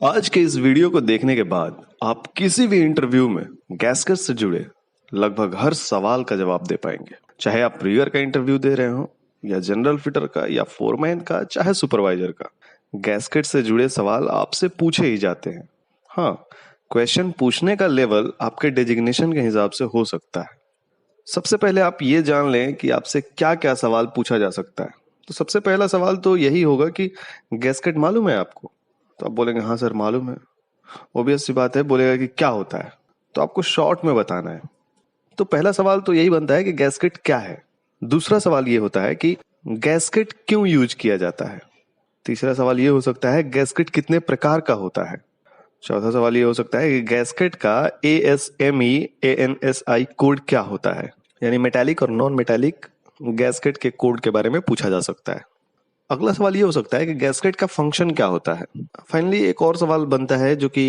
आज के इस वीडियो को देखने के बाद आप किसी भी इंटरव्यू में गैस्केट से जुड़े लगभग हर सवाल का जवाब दे पाएंगे। चाहे आप रिगर का इंटरव्यू दे रहे हो या जनरल फिटर का या फोरमैन का, चाहे सुपरवाइजर का, गैस्केट से जुड़े सवाल आपसे पूछे ही जाते हैं। हाँ, क्वेश्चन पूछने का लेवल आपके डेजिग्नेशन के हिसाब से हो सकता है। सबसे पहले आप ये जान लें कि आपसे क्या क्या सवाल पूछा जा सकता है। तो सबसे पहला सवाल तो यही होगा कि गैस्केट मालूम है आपको? तो आप बोलेंगे हाँ सर मालूम है। ऑब्वियस सी बात है, बोलेगा कि क्या होता है, तो आपको शॉर्ट में बताना है। तो पहला सवाल तो यही बनता है कि गैस्केट क्या है। दूसरा सवाल ये होता है कि गैस्केट क्यों यूज किया जाता है। तीसरा सवाल ये हो सकता है गैस्केट कितने प्रकार का होता है। चौथा सवाल ये हो सकता है कि गैस्केट का ASME ANSI कोड क्या होता है, यानी मेटालिक और नॉन मेटालिक गैस्केट के कोड के बारे में पूछा जा सकता है। अगला सवाल ये हो सकता है कि गैस्केट का फंक्शन क्या होता है। फाइनली एक और सवाल बनता है जो कि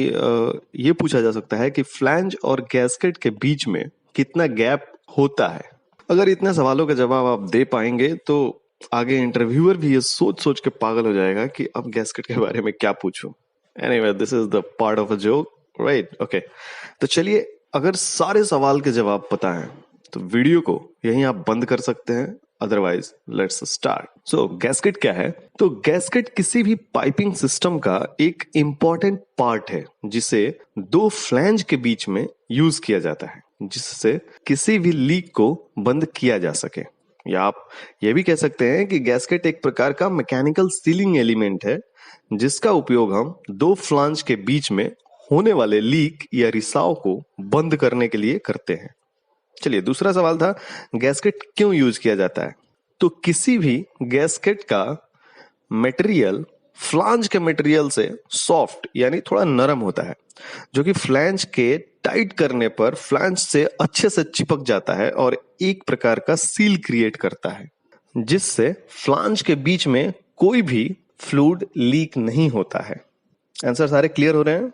ये पूछा जा सकता है कि फ्लैंज और गैस्केट के बीच में कितना गैप होता है। अगर इतने सवालों के जवाब आप दे पाएंगे तो आगे इंटरव्यूअर भी ये सोच सोच के पागल हो जाएगा कि अब गैस्केट के बारे में क्या पूछूं। Anyway, this is the part of a joke, right? Okay, तो चलिए, अगर सारे सवाल के जवाब पता है तो वीडियो को यहीं आप बंद कर सकते हैं। Otherwise let's start. So gasket क्या है? तो गैस्केट किसी भी पाइपिंग सिस्टम का एक इंपॉर्टेंट पार्ट है जिसे दो फ्लैंज के बीच में यूज किया जाता है, जिससे किसी भी लीक को बंद किया जा सके। या आप ये भी कह सकते हैं कि गैस्केट एक प्रकार का मैकेनिकल सीलिंग एलिमेंट है जिसका उपयोग हम दो फ्लैंज के बीच में होने वाले लीक या रिसाव को बंद करने के लिए करते हैं। चलिए, दूसरा सवाल था गैस्केट क्यों यूज किया जाता है। तो किसी भी गैस्केट का मटेरियल फ्लैंज के मटेरियल से सॉफ्ट यानी थोड़ा नरम होता है, जो कि फ्लैंज के टाइट करने पर फ्लैंज से अच्छे से चिपक जाता है और एक प्रकार का सील क्रिएट करता है, जिससे फ्लैंज के बीच में कोई भी फ्लूइड लीक नहीं होता है। आंसर सारे क्लियर हो रहे हैं?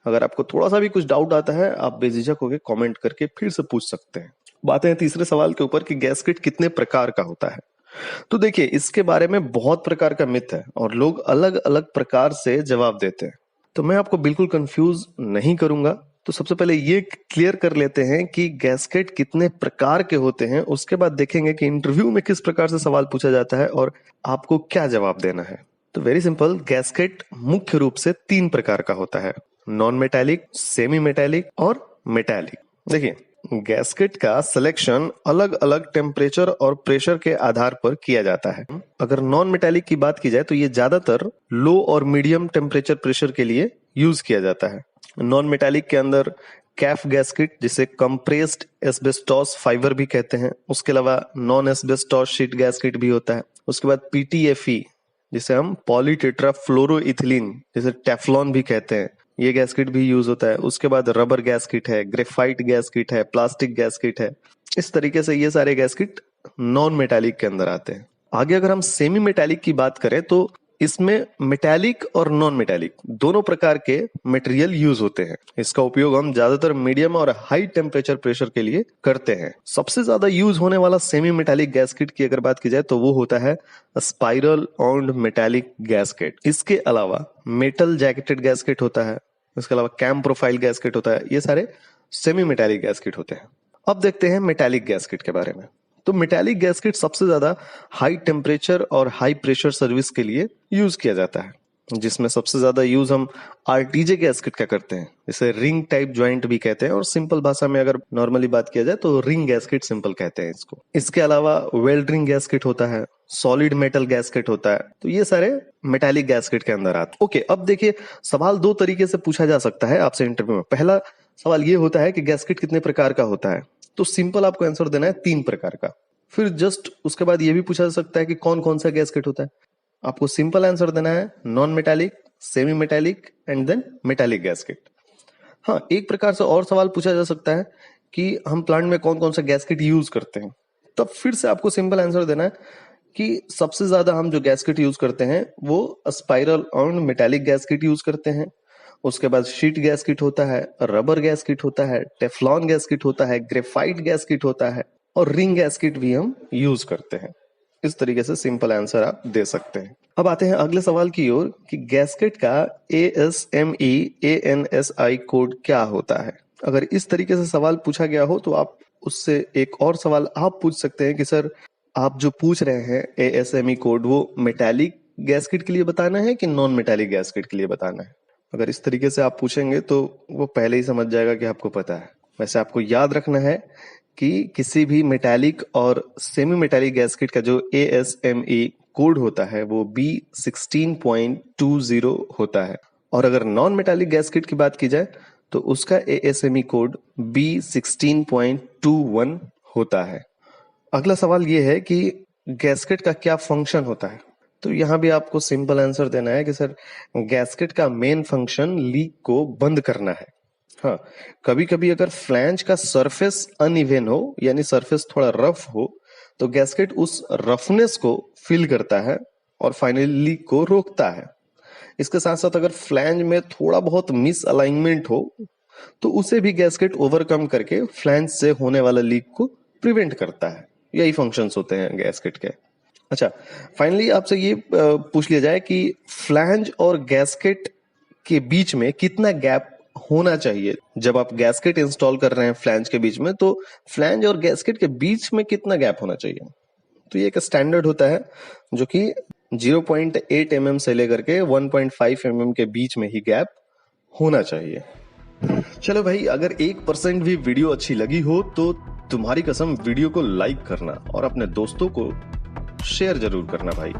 अगर आपको थोड़ा सा भी कुछ डाउट आता है, आप बेझिझक होकर कमेंट करके फिर से पूछ सकते हैं। बातें हैं तीसरे सवाल के ऊपर कि गैस्केट कितने प्रकार का होता है। तो देखिए, इसके बारे में बहुत प्रकार का मिथ है और लोग अलग अलग प्रकार से जवाब देते हैं, तो मैं आपको बिल्कुल कंफ्यूज नहीं करूंगा। तो सबसे पहले ये क्लियर कर लेते हैं कि गैस्केट कितने प्रकार के होते हैं, उसके बाद देखेंगे कि इंटरव्यू में किस प्रकार से सवाल पूछा जाता है और आपको क्या जवाब देना है। तो वेरी सिंपल, गैस्केट मुख्य रूप से तीन प्रकार का होता है: नॉन मेटालिक, सेमी मेटालिक और मेटालिक। देखिए, गैस्केट का सिलेक्शन अलग अलग टेम्परेचर और प्रेशर के आधार पर किया जाता है। अगर नॉन मेटालिक की बात की जाए तो ये ज्यादातर लो और मीडियम टेम्परेचर प्रेशर के लिए यूज किया जाता है। नॉन मेटालिक के अंदर कैफ गैस्केट, जिसे कंप्रेस्ड एस्बेस्टॉस फाइबर भी कहते हैं, उसके अलावा नॉन एस्बेस्टॉस शीट गैस्केट भी होता है। उसके बाद PTFE, जिसे हम पॉलीटेट्राफ्लोरोइथिलीन, जिसे टेफ्लॉन भी कहते हैं, ये गैस्केट भी यूज होता है। उसके बाद रबर गैस्केट है, ग्रेफाइट गैस्केट है, प्लास्टिक गैस्केट है। इस तरीके से ये सारे गैस्केट नॉन मेटालिक के अंदर आते हैं। आगे अगर हम सेमी मेटालिक की बात करें तो इसमें मेटालिक और नॉन मेटालिक दोनों प्रकार के मटेरियल यूज होते हैं। इसका उपयोग हम ज्यादातर मीडियम और हाई टेम्परेचर प्रेशर के लिए करते हैं। सबसे ज्यादा यूज होने वाला सेमी मेटालिक गैस्केट की अगर बात की जाए तो वो होता है स्पाइरल ऑन्ड मेटालिक गैस्केट। इसके अलावा मेटल जैकेटेड गैस्केट होता है, इसके अलावा कैम प्रोफाइल गैस्केट होता है। ये सारे सेमी मेटालिक गैस्केट होते हैं। अब देखते हैं मेटालिक गैस्केट के बारे में। तो मेटालिक गैस्केट सबसे ज्यादा हाई टेम्परेचर और हाई प्रेशर सर्विस के लिए यूज किया जाता है, जिसमें सबसे ज्यादा यूज हम RTJ गैस्केट का करते हैं, इसे रिंग टाइप ज्वाइंट भी कहते हैं, और सिंपल भाषा में अगर नॉर्मली बात किया जाए तो रिंग गैस्केट सिंपल कहते हैं इसको। इसके अलावा वेल्ड रिंग गैस्केट होता है, सॉलिड मेटल गैस्केट होता है। तो ये सारे मेटालिक गैस्केट के अंदर आते हैं। ओके, अब देखिए, सवाल दो तरीके से पूछा जा सकता है आपसे इंटरव्यू में। पहला सवाल ये होता है कि गैस्केट कितने प्रकार का होता है, तो सिंपल आपको आंसर देना है 3 प्रकार का। फिर जस्ट उसके बाद ये भी पूछा जा सकता है कि कौन कौन सा गैस्केट होता है। आपको सिंपल आंसर देना है non metallic, semi metallic and then metallic gasket. हाँ, एक प्रकार से और सवाल पूछा जा सकता है कि हम प्लांट में कौन कौन सा गैस्केट यूज करते हैं। तब फिर से आपको सिंपल आंसर देना है कि सबसे ज्यादा हम जो गैस्केट यूज करते हैं वो spiral on metallic gasket use करते हैं। उसके बाद शीट गैस्केट होता है, रबर गैस्केट होता है, टेफ्लॉन गैस्केट होता है, ग्रेफाइट गैस्केट होता है और रिंग गैस्केट भी हम यूज करते हैं। इस तरीके से सिंपल आंसर आप दे सकते हैं। अब आते हैं अगले सवाल की ओर कि गैस्केट का ASME ANSI कोड क्या होता है। अगर इस तरीके से सवाल पूछा गया हो तो आप उससे एक और सवाल आप पूछ सकते हैं कि सर आप जो पूछ रहे हैं ASME कोड वो मेटालिक गैस्केट के लिए बताना है कि नॉन मेटालिक गैस्केट के लिए बताना है। अगर इस तरीके से आप पूछेंगे तो वो पहले ही समझ जाएगा कि आपको पता है। वैसे आपको याद रखना है कि किसी भी मेटालिक और सेमी मेटालिक गैस्केट का जो ASME कोड होता है वो B16.20 होता है, और अगर नॉन मेटालिक गैस्केट की बात की जाए तो उसका ASME कोड B16.21 होता है। अगला सवाल ये है कि गैस्केट का क्या फंक्शन होता है। तो यहाँ भी आपको सिंपल आंसर देना है कि सर गैस्केट का मेन फंक्शन लीक को बंद करना है। हाँ, कभी कभी अगर फ्लैंज का सरफेस अनइवन हो, यानी सरफेस थोड़ा रफ हो, तो गैस्केट उस रफनेस को फिल करता है और फाइनली लीक को रोकता है। इसके साथ साथ अगर फ्लैंज में थोड़ा बहुत मिस अलाइनमेंट हो तो उसे भी गैस्केट ओवरकम करके फ्लैंज से होने वाला लीक को प्रिवेंट करता है। यही फंक्शंस होते हैं गैस्केट के। अच्छा, फाइनली आपसे ये पूछ लिया जाए कि फ्लैंज और गैस्केट के बीच में कितना गैप होना चाहिए। जब आप गैस्केट इंस्टॉल कर रहे हैं फ्लैंज के बीच में, तो फ्लैंज और गैस्केट के बीच में कितना गैप होना चाहिए। तो ये एक स्टैंडर्ड होता है जो कि 0.8 mm से लेकर के 1.5 mm के बीच में ही गैप होना चाहिए। चलो भाई, अगर 1% भी वीडियो अच्छी लगी हो तो तुम्हारी कसम वीडियो को लाइक करना और अपने दोस्तों को शेयर जरूर करना भाई।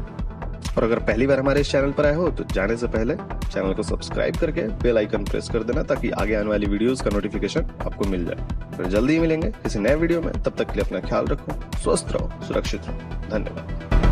और अगर पहली बार हमारे इस चैनल पर आए हो तो जाने से पहले चैनल को सब्सक्राइब करके बेल आइकन प्रेस कर देना, ताकि आगे आने वाली वीडियोस का नोटिफिकेशन आपको मिल जाए। फिर जल्दी ही मिलेंगे किसी नए वीडियो में। तब तक के लिए अपना ख्याल रखो, स्वस्थ रहो, सुरक्षित रहो। धन्यवाद।